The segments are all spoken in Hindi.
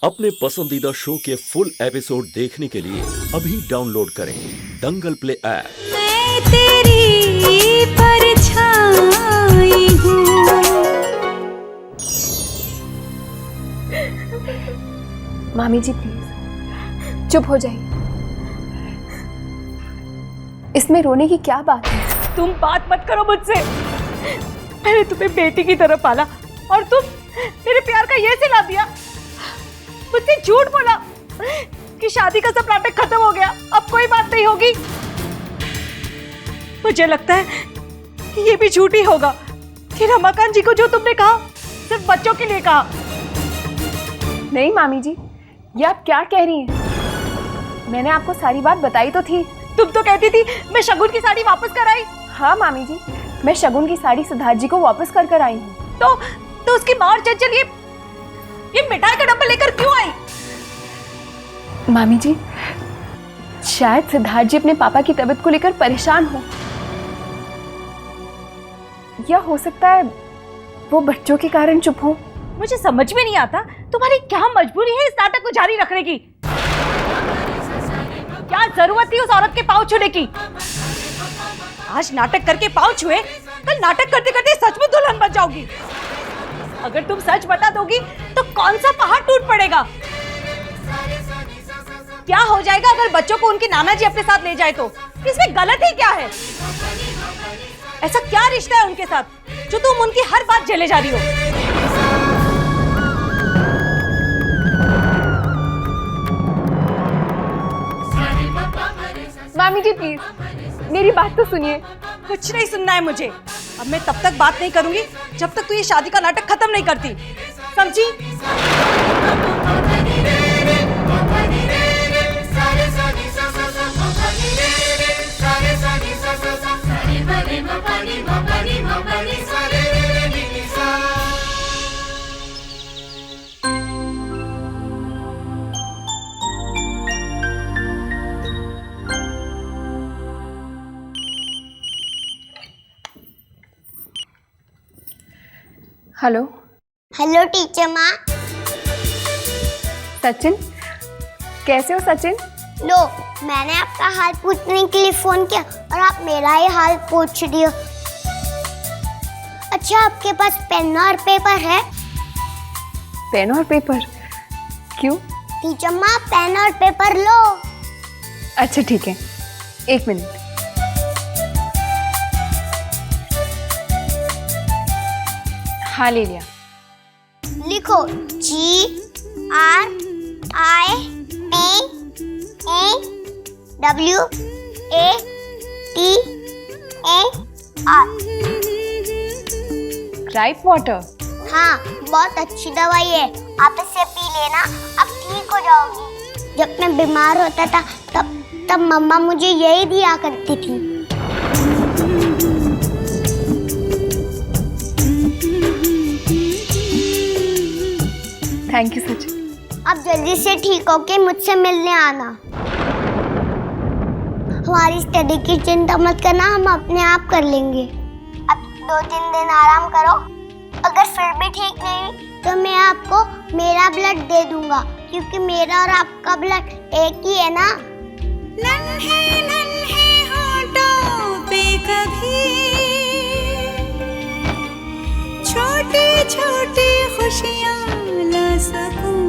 अपने पसंदीदा शो के फुल एपिसोड देखने के लिए अभी डाउनलोड करें दंगल प्ले ऐप। मैं तेरी परछाई हूँ। मामी जी प्लीज चुप हो जाइए। इसमें रोने की क्या बात है? तुम बात मत करो मुझसे। मैंने तुम्हें बेटी की तरह पाला और तुम मेरे प्यार का ये सिला दिया। मुझसे झूठ बोला कि शादी का सब नाटक खत्म हो गया, अब कोई बात नहीं होगी। मुझे लगता है कि ये भी झूठ ही होगा कि रमाकांत जी को जो तुमने कहा सिर्फ बच्चों के लिए कहा। नहीं मामी जी, ये आप क्या कह रही हैं? मैंने आपको सारी बात बताई तो थी। तुम तो कहती थी मैं शगुन की साड़ी वापस कर आई। हाँ मामी जी, मैं शगुन की साड़ी सिद्धार्थ जी को वापस कर आई हूँ। तो उसकी माँ और चंचल ये मिठाई का डब्बा लेकर क्यों आई? मामी जी, शायद सिद्धार्थ जी अपने पापा की तबीयत को लेकर परेशान हो, या हो सकता है वो बच्चों के कारण चुप हो। मुझे समझ में नहीं आता तुम्हारी क्या मजबूरी है इस नाटक को जारी रखने की। क्या जरूरत थी उस औरत के पाँव छूने की? आज नाटक करके पाँव छुए, कल नाटक करते करते सचमुच दुल्हन बन जाओगी। अगर तुम सच बता दोगी तो कौन सा पहाड़ टूट पड़ेगा? क्या हो जाएगा अगर बच्चों को उनके नाना जी अपने साथ ले जाए तो? इसमें गलती क्या है? ऐसा क्या रिश्ता है उनके साथ जो तुम उनकी हर बात झेले जा रही हो? मामी जी प्लीज मेरी बात तो सुनिए। कुछ नहीं सुनना है मुझे। अब मैं तब तक बात नहीं करूंगी जब तक तू ये शादी का नाटक खत्म नहीं करती, समझी? हेलो हेलो टीचर माँ। सचिन, कैसे हो सचिन? लो, मैंने आपका हाल पूछने के लिए फोन किया और आप मेरा ही हाल पूछ रही हो। अच्छा, आपके पास पेन और पेपर है? पेन और पेपर? क्यों? टीचर माँ, पेन और पेपर लो। अच्छा ठीक है, एक मिनट। हाँ ले लिया। लिखो GRIPAWATR। Gripe water? हाँ, बहुत अच्छी दवाई है, आप इसे पी लेना, अब ठीक हो जाओगी। जब मैं बीमार होता था तब मम्मा मुझे यही दिया करती थी। Thank you Sachin. अब जल्दी से ठीक होके मुझसे मिलने आना। हमारी स्टडी की चिंता मत करना, हम अपने आप कर लेंगे। अब 2-3 दिन आराम करो, अगर फिर भी ठीक नहीं तो मैं आपको मेरा ब्लड दे दूंगा, क्योंकि मेरा और आपका ब्लड एक ही है ना। नन्हे नन्हे होठों पे कभी छोटी छोटी खुशियाँ ला सकूं,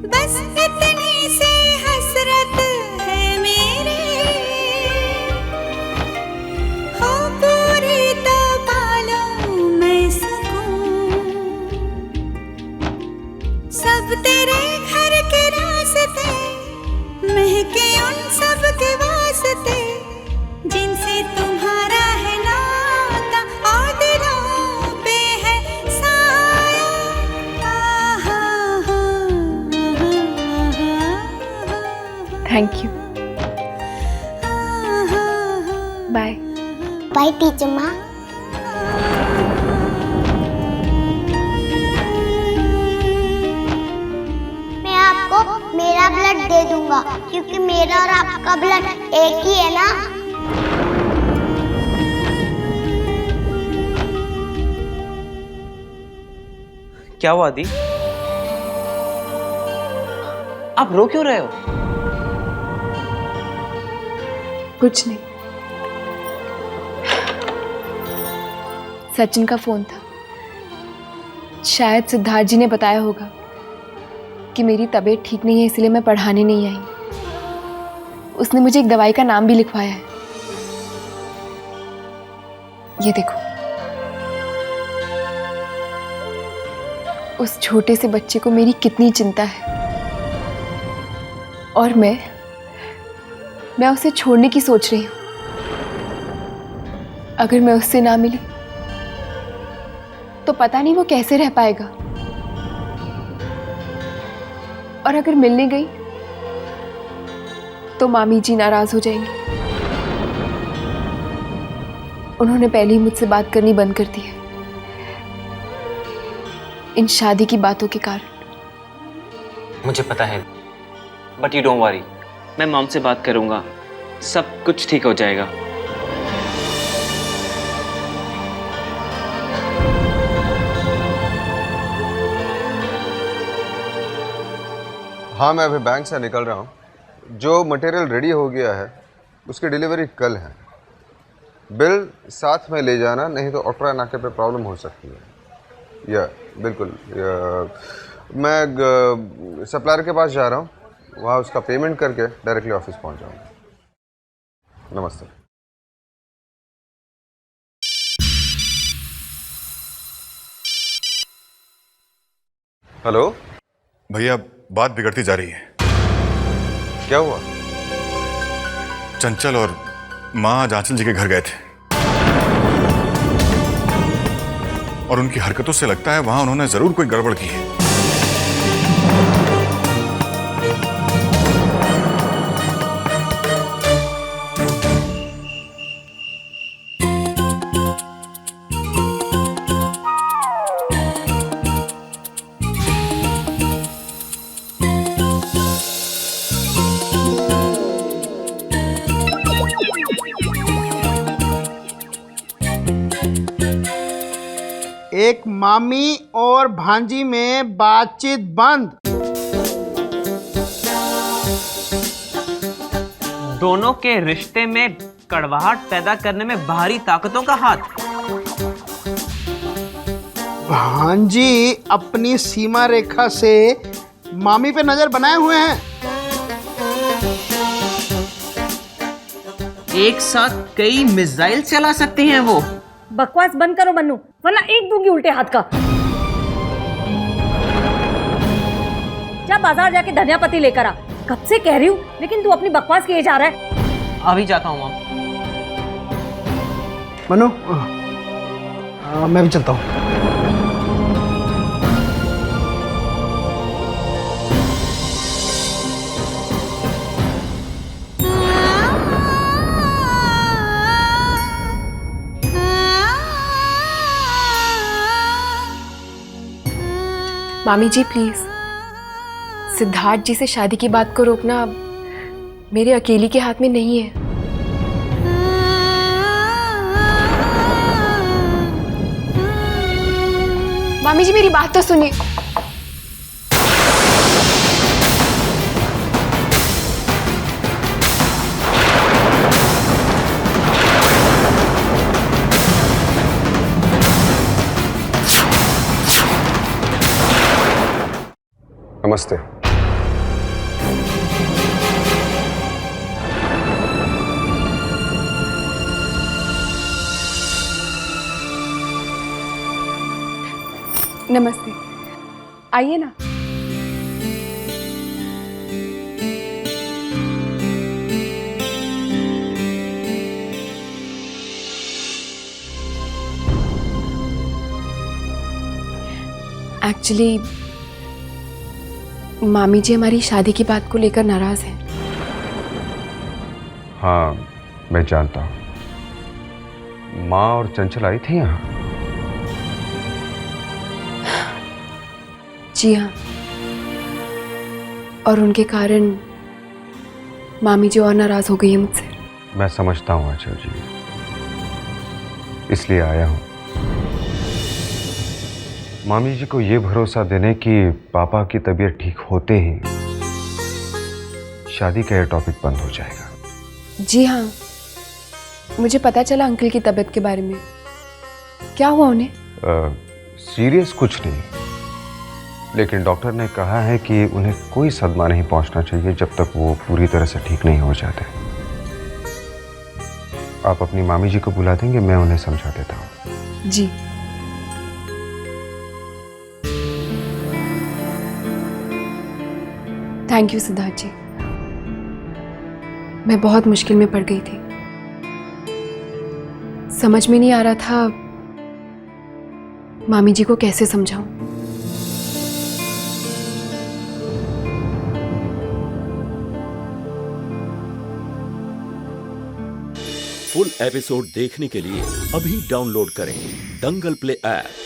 बस इतनी सी हसरत है मेरी, हो पूरी तो पालूं मैं सकूं। सब तेरे घर के रास्ते महके उन सब के वास्ते, जिनसे तुम्हारा है नाता और दिलों पे है साया। Thank you. Bye. Bye teacher माँ। मैं आपको मेरा ब्लड दे दूंगा, क्योंकि मेरा और आपका ब्लड एक ही है ना। क्या हुआ आदि? आप रो क्यों रहे हो? कुछ नहीं, सचिन का फोन था। शायद सिद्धार्थ जी ने बताया होगा कि मेरी तबीयत ठीक नहीं है, इसलिए मैं पढ़ाने नहीं आई। उसने मुझे एक दवाई का नाम भी लिखवाया है। ये देखो, उस छोटे से बच्चे को मेरी कितनी चिंता है, और मैं उसे छोड़ने की सोच रही हूं। अगर मैं उससे ना मिली तो पता नहीं वो कैसे रह पाएगा, और अगर मिलने गई तो मामी जी नाराज हो जाएंगी। उन्होंने पहले ही मुझसे बात करनी बंद कर दी है, इन शादी की बातों के कारण। मुझे पता है, बट यू डोंट वरी, मैं मॉम से बात करूंगा, सब कुछ ठीक हो जाएगा। हाँ, मैं अभी बैंक से निकल रहा हूँ। जो मटेरियल रेडी हो गया है उसकी डिलीवरी कल है। बिल साथ में ले जाना, नहीं तो ऑटो नाके पे प्रॉब्लम हो सकती है। या बिल्कुल, मैं सप्लायर के पास जा रहा हूँ, वहाँ उसका पेमेंट करके डायरेक्टली ऑफिस पहुँच जाऊँगा। नमस्ते। हेलो भैया, बात बिगड़ती जा रही है। क्या हुआ? चंचल और माँ आज आंचल जी के घर गए थे, और उनकी हरकतों से लगता है वहां उन्होंने जरूर कोई गड़बड़ की है। एक मामी और भांजी में बातचीत बंद। दोनों के रिश्ते में कड़वाहट पैदा करने में बाहरी ताकतों का हाथ। भांजी अपनी सीमा रेखा से मामी पे नजर बनाए हुए हैं। एक साथ कई मिसाइल चला सकती हैं वो। बकवास बंद करो मन्नू, वरना एक दूंगी उल्टे हाथ का। जा बाजार जाके धनिया पत्ती लेकर आ। कब से कह रही हूँ, लेकिन तू अपनी बकवास किए जा रहा है। अभी जाता हूँ मॉम। मनु, मैं भी चलता हूँ। मामी जी प्लीज, सिद्धार्थ जी से शादी की बात को रोकना मेरे अकेली के हाथ में नहीं है। मामी जी मेरी बात तो सुनिए। नमस्ते। नमस्ते, आइए ना। एक्चुअली मामी जी हमारी शादी की बात को लेकर नाराज हैं। हाँ, मैं जानता हूँ। माँ और चंचल आई थी यहाँ? जी हाँ, और उनके कारण मामी जी और नाराज हो गई है मुझसे। मैं समझता हूँ आंचल जी, इसलिए आया हूँ। मामी जी को ये भरोसा देने कि पापा की तबीयत ठीक होते ही शादी का ये टॉपिक बंद हो जाएगा। जी हाँ, मुझे पता चला अंकल की तबीयत के बारे में। क्या हुआ उन्हें? सीरियस कुछ नहीं, लेकिन डॉक्टर ने कहा है कि उन्हें कोई सदमा नहीं पहुंचना चाहिए जब तक वो पूरी तरह से ठीक नहीं हो जाते। आप अपनी मामी जी को बुला देंगे, मैं उन्हें समझा देता हूँ। जी। थैंक यू सिद्धार्थ जी, मैं बहुत मुश्किल में पड़ गई थी। समझ में नहीं आ रहा था मामी जी को कैसे समझाऊं। फुल एपिसोड देखने के लिए अभी डाउनलोड करें दंगल प्ले ऐप।